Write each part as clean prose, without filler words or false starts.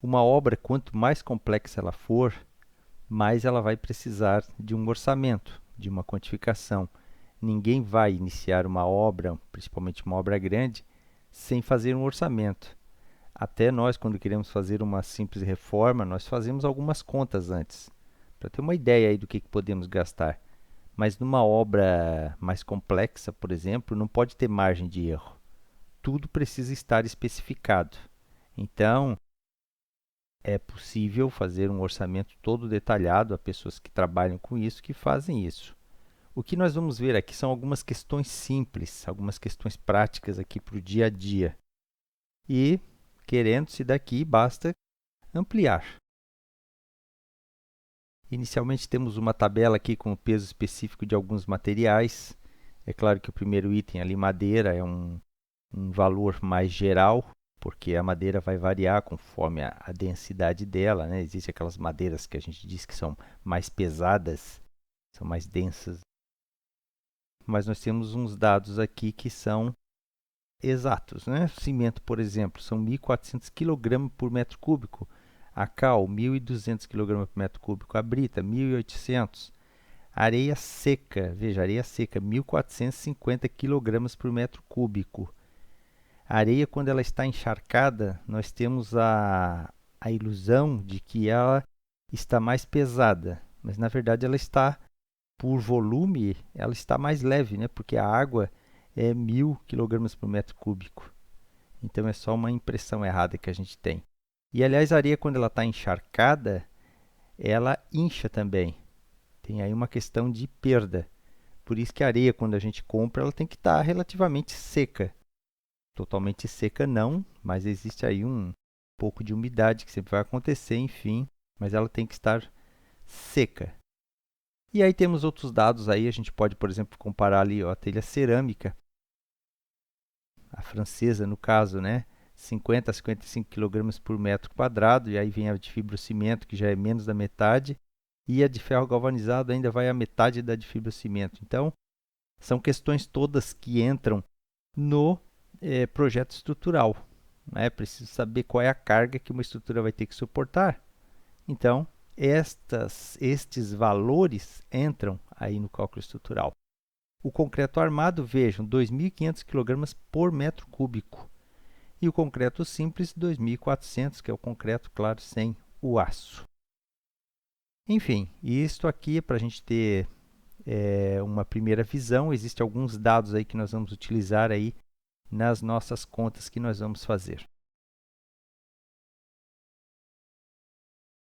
Uma obra, quanto mais complexa ela for, mais ela vai precisar de um orçamento, de uma quantificação. Ninguém vai iniciar uma obra, principalmente uma obra grande, sem fazer um orçamento. Até nós, quando queremos fazer uma simples reforma, nós fazemos algumas contas antes, para ter uma ideia aí do que podemos gastar. Mas numa obra mais complexa, por exemplo, não pode ter margem de erro. Tudo precisa estar especificado. Então, é possível fazer um orçamento todo detalhado. Há pessoas que trabalham com isso, que fazem isso. O que nós vamos ver aqui são algumas questões simples, algumas questões práticas aqui para o dia a dia. E, querendo-se daqui, basta ampliar. Inicialmente temos uma tabela aqui com o peso específico de alguns materiais. É claro que o primeiro item ali, madeira, é um valor mais geral, porque a madeira vai variar conforme a densidade dela, né? Existem aquelas madeiras que a gente diz que são mais pesadas, são mais densas. Mas nós temos uns dados aqui que são exatos, né? O cimento, por exemplo, são 1.400 kg por metro cúbico. A cal, 1.200 kg por metro cúbico. A brita, 1.800. Areia seca, veja, areia seca, 1.450 kg por metro cúbico. A areia, quando ela está encharcada, nós temos a ilusão de que ela está mais pesada, mas na verdade ela está, por volume, ela está mais leve, né? Porque a água é 1.000 kg por metro cúbico. Então é só uma impressão errada que a gente tem. E aliás, a areia, quando ela está encharcada, ela incha também. Tem aí uma questão de perda. Por isso que a areia, quando a gente compra, ela tem que estar relativamente seca. Totalmente seca não, mas existe aí um pouco de umidade que sempre vai acontecer, enfim, mas ela tem que estar seca. E aí temos outros dados aí, a gente pode, por exemplo, comparar ali ó, a telha cerâmica, a francesa no caso, né? 50 a 55 kg por metro quadrado, e aí vem a de fibrocimento, que já é menos da metade, e a de ferro galvanizado ainda vai a metade da de fibrocimento. Então, são questões todas que entram no projeto estrutural. É preciso saber qual é a carga que uma estrutura vai ter que suportar. Então, estes valores entram aí no cálculo estrutural. O concreto armado, vejam, 2.500 kg por metro cúbico. E o concreto simples, 2.400, que é o concreto, claro, sem o aço. Enfim, isto aqui é para a gente ter uma primeira visão. Existem alguns dados aí que nós vamos utilizar aí nas nossas contas que nós vamos fazer.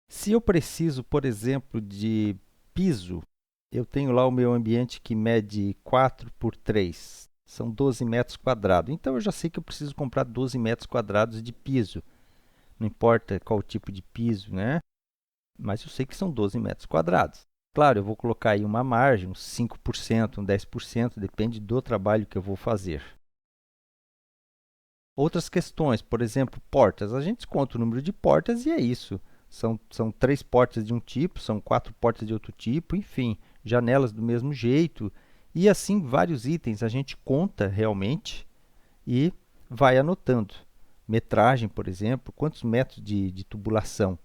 Se eu preciso, por exemplo, de piso, eu tenho lá o meu ambiente que mede 4 por 3, são 12 metros quadrados. Então, eu já sei que eu preciso comprar 12 metros quadrados de piso. Não importa qual tipo de piso, né? Mas eu sei que são 12 metros quadrados. Claro, eu vou colocar aí uma margem, uns 5%, um 10%, depende do trabalho que eu vou fazer. Outras questões, por exemplo, portas. A gente conta o número de portas e é isso. São 3 portas de um tipo, são 4 portas de outro tipo, enfim, janelas do mesmo jeito. E assim, vários itens a gente conta realmente e vai anotando. Metragem, por exemplo, quantos metros de tubulação.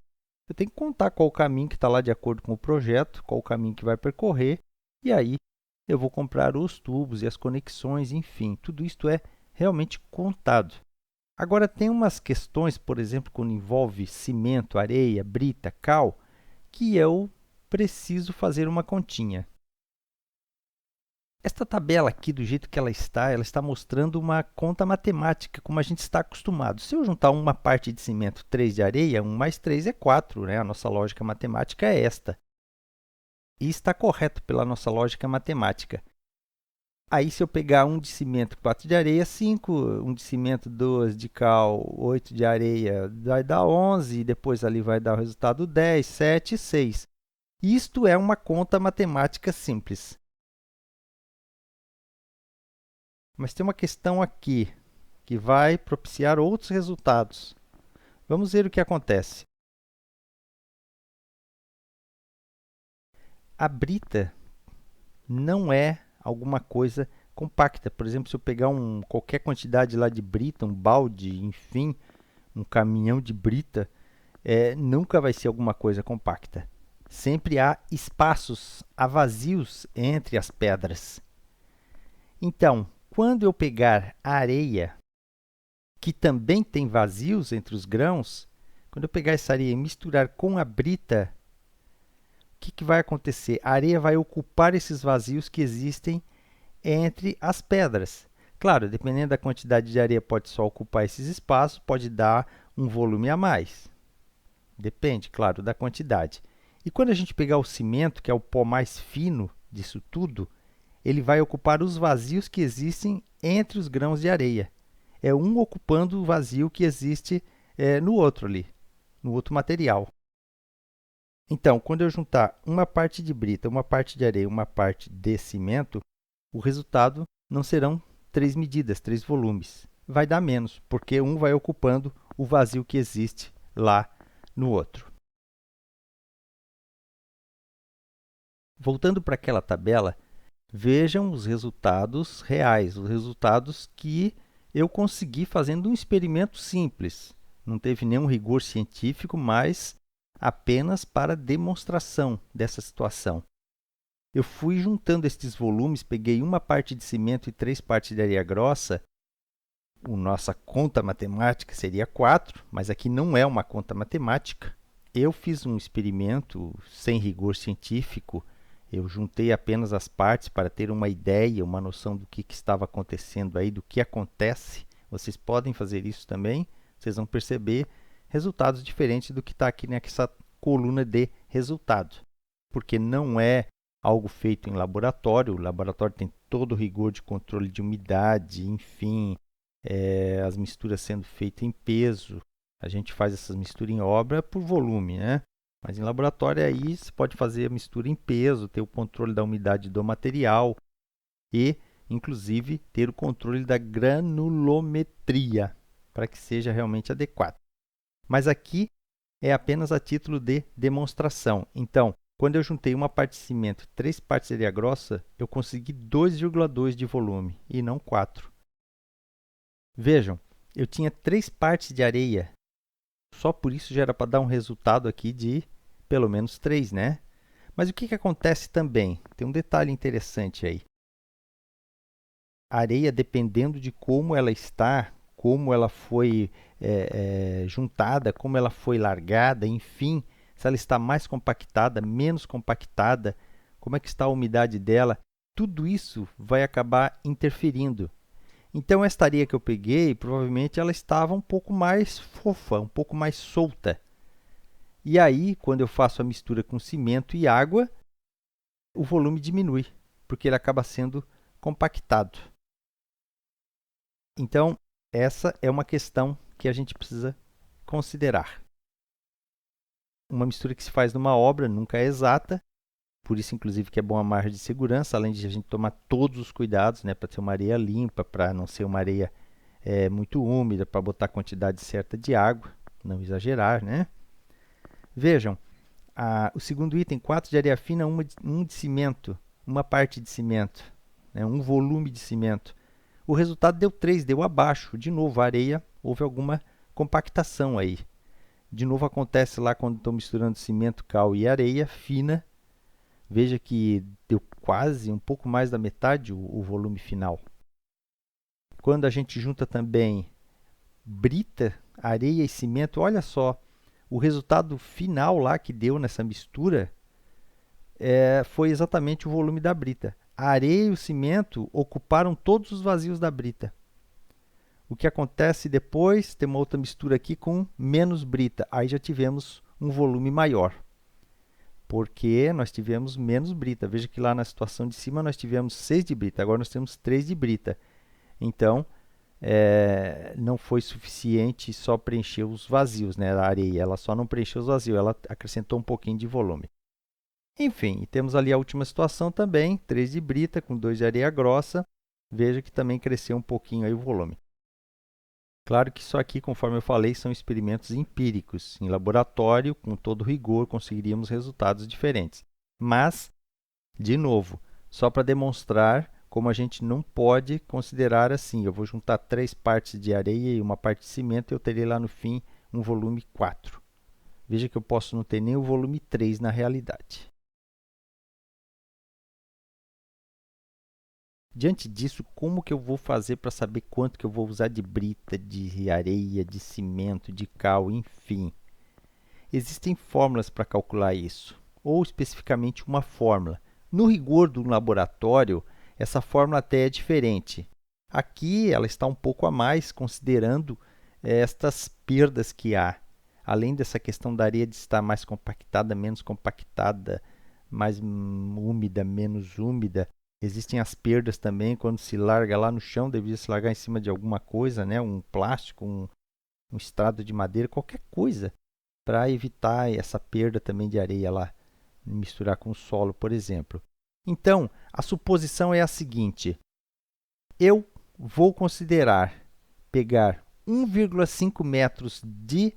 Eu tenho que contar qual o caminho que está lá de acordo com o projeto, qual o caminho que vai percorrer, e aí eu vou comprar os tubos e as conexões, enfim, tudo isso é realmente contado. Agora, tem umas questões, por exemplo, quando envolve cimento, areia, brita, cal, que eu preciso fazer uma continha. Esta tabela aqui, do jeito que ela está mostrando uma conta matemática, como a gente está acostumado. Se eu juntar uma parte de cimento, 3 de areia, 1 mais 3 é 4, né? A nossa lógica matemática é esta. E está correto pela nossa lógica matemática. Aí, se eu pegar 1 de cimento, 4 de areia, 5, 1 de cimento, 2 de cal, 8 de areia, vai dar 11, e depois ali vai dar o resultado 10, 7 e 6. Isto é uma conta matemática simples. Mas tem uma questão aqui que vai propiciar outros resultados. Vamos ver o que acontece. A brita não é alguma coisa compacta. Por exemplo, se eu pegar qualquer quantidade lá de brita, um balde, enfim, um caminhão de brita, nunca vai ser alguma coisa compacta. Sempre há espaços, há vazios entre as pedras. Então, quando eu pegar a areia, que também tem vazios entre os grãos, quando eu pegar essa areia e misturar com a brita, o que vai acontecer? A areia vai ocupar esses vazios que existem entre as pedras. Claro, dependendo da quantidade de areia, pode só ocupar esses espaços, pode dar um volume a mais. Depende, claro, da quantidade. E quando a gente pegar o cimento, que é o pó mais fino disso tudo, ele vai ocupar os vazios que existem entre os grãos de areia. É um ocupando o vazio que existe no outro ali, no outro material. Então, quando eu juntar uma parte de brita, uma parte de areia, uma parte de cimento, o resultado não serão 3 medidas, 3 volumes. Vai dar menos, porque um vai ocupando o vazio que existe lá no outro. Voltando para aquela tabela, vejam os resultados reais, os resultados que eu consegui fazendo um experimento simples. Não teve nenhum rigor científico, mas apenas para demonstração dessa situação. Eu fui juntando estes volumes, peguei uma parte de cimento e 3 partes de areia grossa. A nossa conta matemática seria 4, mas aqui não é uma conta matemática. Eu fiz um experimento sem rigor científico. Eu juntei apenas as partes para ter uma ideia, uma noção do que estava acontecendo aí, do que acontece. Vocês podem fazer isso também. Vocês vão perceber resultados diferentes do que está aqui nessa coluna de resultado. Porque não é algo feito em laboratório. O laboratório tem todo o rigor de controle de umidade, enfim, as misturas sendo feitas em peso. A gente faz essas misturas em obra por volume, né? Mas em laboratório aí você pode fazer a mistura em peso, ter o controle da umidade do material e, inclusive, ter o controle da granulometria para que seja realmente adequado. Mas aqui é apenas a título de demonstração. Então, quando eu juntei uma parte de cimento e 3 partes de areia grossa, eu consegui 2,2 de volume e não 4. Vejam, eu tinha 3 partes de areia. Só por isso já era para dar um resultado aqui de pelo menos 3, né? Mas o que acontece também? Tem um detalhe interessante aí. A areia, dependendo de como ela está, como ela foi juntada, como ela foi largada, enfim, se ela está mais compactada, menos compactada, como é que está a umidade dela, tudo isso vai acabar interferindo. Então, esta areia que eu peguei, provavelmente ela estava um pouco mais fofa, um pouco mais solta. E aí, quando eu faço a mistura com cimento e água, o volume diminui, porque ele acaba sendo compactado. Então, essa é uma questão que a gente precisa considerar. Uma mistura que se faz numa obra nunca é exata, por isso, inclusive, que é bom a margem de segurança, além de a gente tomar todos os cuidados, né, para ter uma areia limpa, para não ser uma areia muito úmida, para botar a quantidade certa de água, não exagerar, né? Vejam, o segundo item, 4 de areia fina, 1 de cimento, uma parte de cimento, né, um volume de cimento. O resultado deu 3, deu abaixo. De novo, a areia, houve alguma compactação aí. De novo, acontece lá quando estou misturando cimento, cal e areia fina. Veja que deu quase um pouco mais da metade o volume final. Quando a gente junta também brita, areia e cimento, olha só, o resultado final lá que deu nessa mistura foi exatamente o volume da brita. A areia e o cimento ocuparam todos os vazios da brita. O que acontece depois, tem uma outra mistura aqui com menos brita. Aí já tivemos um volume maior, porque nós tivemos menos brita. Veja que lá na situação de cima nós tivemos 6 de brita, agora nós temos 3 de brita. Então, não foi suficiente só preencher os vazios, né, da areia. Ela só não preencheu os vazios, ela acrescentou um pouquinho de volume. Enfim, temos ali a última situação também, 3 de brita com 2 de areia grossa. Veja que também cresceu um pouquinho aí o volume. Claro que isso aqui, conforme eu falei, são experimentos empíricos. Em laboratório, com todo rigor, conseguiríamos resultados diferentes. Mas, de novo, só para demonstrar como a gente não pode considerar assim. Eu vou juntar 3 partes de areia e uma parte de cimento e eu terei lá no fim um volume 4. Veja que eu posso não ter nem o volume 3 na realidade. Diante disso, como que eu vou fazer para saber quanto que eu vou usar de brita, de areia, de cimento, de cal, enfim? Existem fórmulas para calcular isso, ou especificamente uma fórmula. No rigor do laboratório, essa fórmula até é diferente. Aqui ela está um pouco a mais, considerando estas perdas que há. Além dessa questão da areia de estar mais compactada, menos compactada, mais úmida, menos úmida, existem as perdas também quando se larga lá no chão, deveria se largar em cima de alguma coisa, né? Um plástico, um estrado de madeira, qualquer coisa, para evitar essa perda também de areia lá, misturar com o solo, por exemplo. Então, a suposição é a seguinte: eu vou considerar pegar 1,5 metros de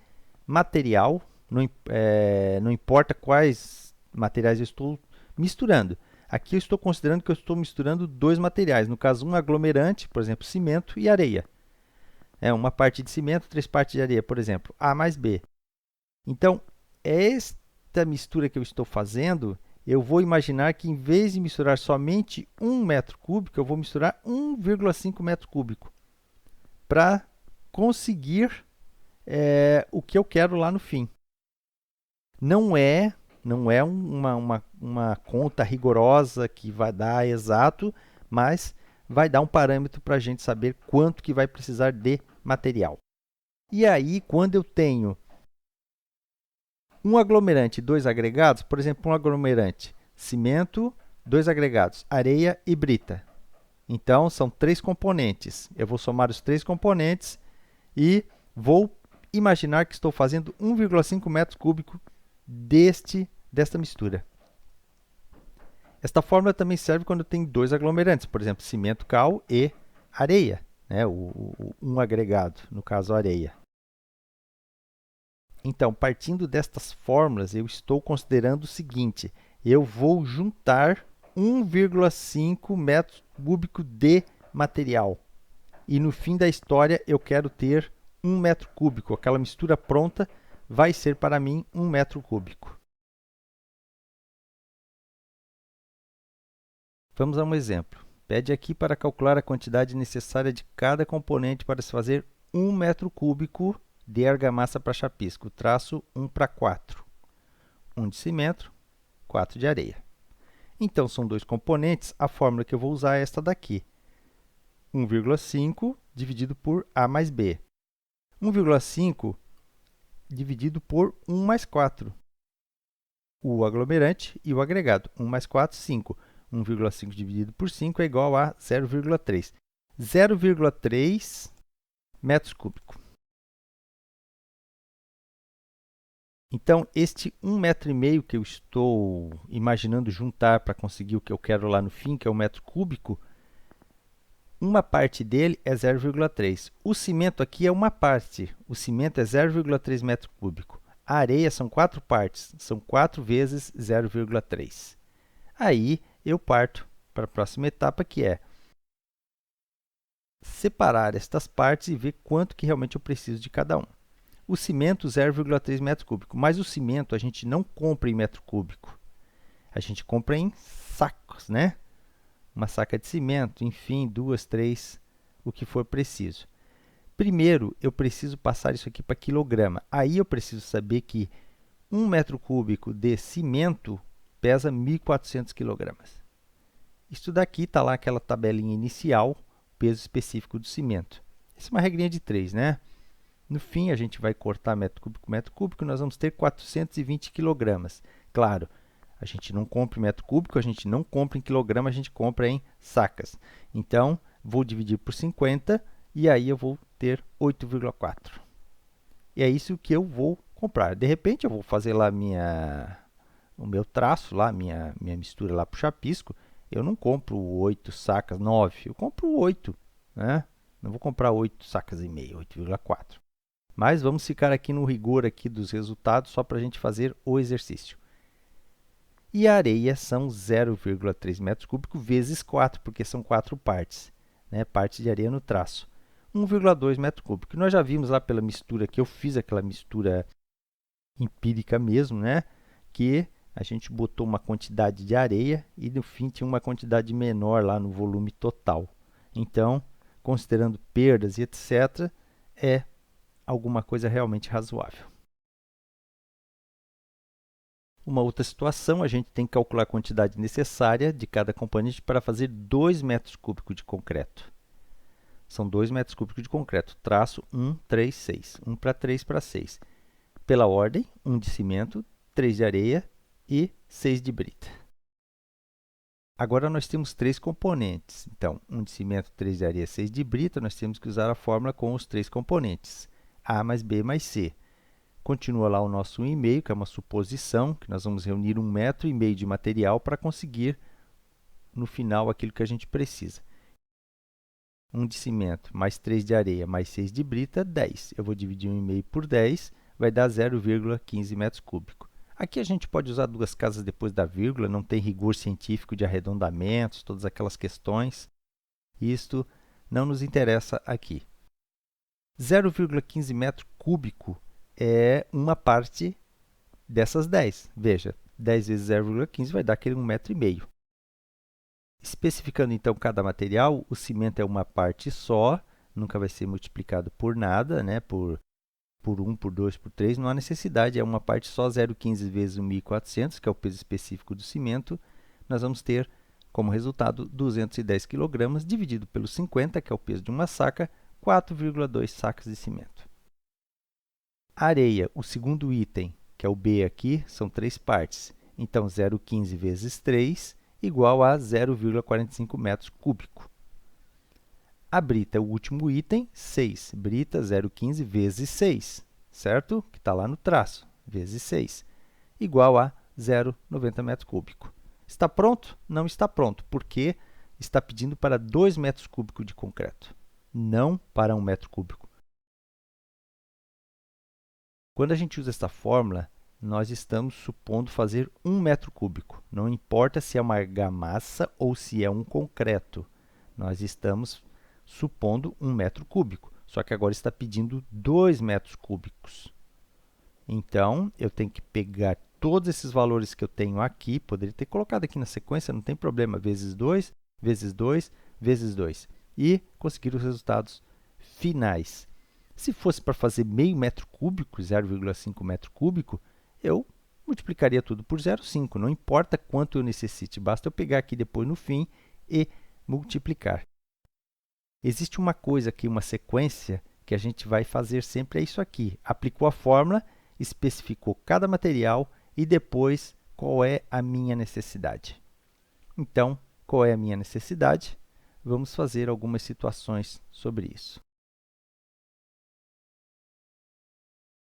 material, não importa quais materiais eu estou misturando. Aqui eu estou considerando que eu estou misturando dois materiais, no caso um aglomerante, por exemplo, cimento e areia. Uma parte de cimento, 3 partes de areia, por exemplo, A mais B. Então, esta mistura que eu estou fazendo, eu vou imaginar que em vez de misturar somente 1 metro cúbico, eu vou misturar 1,5 metro cúbico para conseguir o que eu quero lá no fim. Não é uma conta rigorosa que vai dar exato, mas vai dar um parâmetro para a gente saber quanto que vai precisar de material. E aí, quando eu tenho um aglomerante e dois agregados, por exemplo, um aglomerante cimento, dois agregados, areia e brita. Então, são 3 componentes. Eu vou somar os 3 componentes e vou imaginar que estou fazendo 1,5 metros cúbicos desta mistura. Esta fórmula também serve quando eu tenho 2 aglomerantes, por exemplo, cimento, cal e areia, né? Um agregado, no caso a areia. Então, partindo destas fórmulas, eu estou considerando o seguinte: eu vou juntar 1,5 metros cúbicos de material. E no fim da história, eu quero ter 1 metro cúbico. Aquela mistura pronta vai ser para mim 1 metro cúbico. Vamos a um exemplo. Pede aqui para calcular a quantidade necessária de cada componente para se fazer 1 metro cúbico de argamassa para chapisco. Traço 1:4. 1 de cimento, 4 de areia. Então, são 2 componentes. A fórmula que eu vou usar é esta daqui. 1,5 dividido por A mais B. 1,5 dividido por 1 mais 4. O aglomerante e o agregado. 1 mais 4, 5. 1,5 dividido por 5 é igual a 0,3. 0,3 metros cúbicos. Então, este 1,5 metro que eu estou imaginando juntar para conseguir o que eu quero lá no fim, que é 1 metro cúbico, uma parte dele é 0,3. O cimento aqui é uma parte. O cimento é 0,3 metro cúbico. A areia são 4 partes. São 4 vezes 0,3. Aí, eu parto para a próxima etapa, que é separar estas partes e ver quanto que realmente eu preciso de cada um. O cimento, 0,3 metro cúbico. Mas o cimento a gente não compra em metro cúbico. A gente compra em sacos, né? Uma saca de cimento, enfim, 2, 3, o que for preciso. Primeiro, eu preciso passar isso aqui para quilograma. Aí eu preciso saber que 1 metro cúbico de cimento pesa 1.400 quilogramas. Isso daqui está lá aquela tabelinha inicial, peso específico do cimento. Essa é uma regrinha de 3, né? No fim, a gente vai cortar metro cúbico, nós vamos ter 420 quilogramas. Claro, a gente não compra em metro cúbico, a gente não compra em quilograma, a gente compra em sacas. Então, vou dividir por 50 e aí eu vou ter 8,4. E é isso que eu vou comprar. De repente, eu vou fazer lá o meu traço, lá, minha mistura lá para o chapisco. Eu não compro 8 sacas, 9, eu compro 8, né? Não vou comprar 8 sacas e meia, 8,4. Mas vamos ficar aqui no rigor aqui dos resultados, só para a gente fazer o exercício. E a areia são 0,3 metros cúbicos vezes 4, porque são 4 partes, né? Partes de areia no traço. 1,2 metro cúbico. Nós já vimos lá pela mistura que eu fiz aquela mistura empírica mesmo, né? Que a gente botou uma quantidade de areia e no fim tinha uma quantidade menor lá no volume total. Então, considerando perdas e etc., é alguma coisa realmente razoável. Uma outra situação, a gente tem que calcular a quantidade necessária de cada componente para fazer 2 metros cúbicos de concreto. São 2 metros cúbicos de concreto, traço 1, 3, 6. 1 para 3 para 6. Pela ordem, 1 de cimento, 3 de areia e 6 de brita. Agora nós temos 3 componentes. Então, 1 de cimento, 3 de areia, 6 de brita, nós temos que usar a fórmula com os 3 componentes. A mais B mais C. Continua lá o nosso 1,5, que é uma suposição, que nós vamos reunir 1,5 metro de material para conseguir, no final, aquilo que a gente precisa. 1 de cimento mais 3 de areia mais 6 de brita, 10. Eu vou dividir 1,5 por 10, vai dar 0,15 metros cúbicos. Aqui a gente pode usar 2 casas depois da vírgula, não tem rigor científico de arredondamentos, todas aquelas questões. Isto não nos interessa aqui. 0,15 metro cúbico é uma parte dessas 10. Veja, 10 vezes 0,15 vai dar aquele 1,5 metro. Especificando então cada material, o cimento é uma parte só, nunca vai ser multiplicado por nada, né? por 1, por 2, por 3, não há necessidade, é uma parte só, 0,15 vezes 1.400, que é o peso específico do cimento, nós vamos ter como resultado 210 kg, dividido pelo 50, que é o peso de uma saca, 4,2 sacas de cimento. Areia, o segundo item, que é o B aqui, são 3 partes. Então, 0,15 vezes 3 igual a 0,45 metros cúbicos. A brita, o último item, 6. Brita, 0,15 vezes 6, certo? Que está lá no traço, vezes 6, igual a 0,90 metros cúbicos. Está pronto? Não está pronto, porque está pedindo para 2 metros cúbicos de concreto, não para 1 metro cúbico. Quando a gente usa essa fórmula, nós estamos supondo fazer 1 metro cúbico. Não importa se é uma argamassa ou se é um concreto. Nós estamos supondo 1 metro cúbico. Só que agora está pedindo 2 metros cúbicos. Então, eu tenho que pegar todos esses valores que eu tenho aqui, poderia ter colocado aqui na sequência, não tem problema, vezes 2, vezes 2, vezes 2. E conseguir os resultados finais. Se fosse para fazer meio metro cúbico, 0,5 metro cúbico, eu multiplicaria tudo por 0,5. Não importa quanto eu necessite, basta eu pegar aqui depois no fim e multiplicar. Existe uma coisa aqui, uma sequência, que a gente vai fazer sempre, é isso aqui. Aplicou a fórmula, especificou cada material e depois qual é a minha necessidade. Então, qual é a minha necessidade? Vamos fazer algumas situações sobre isso.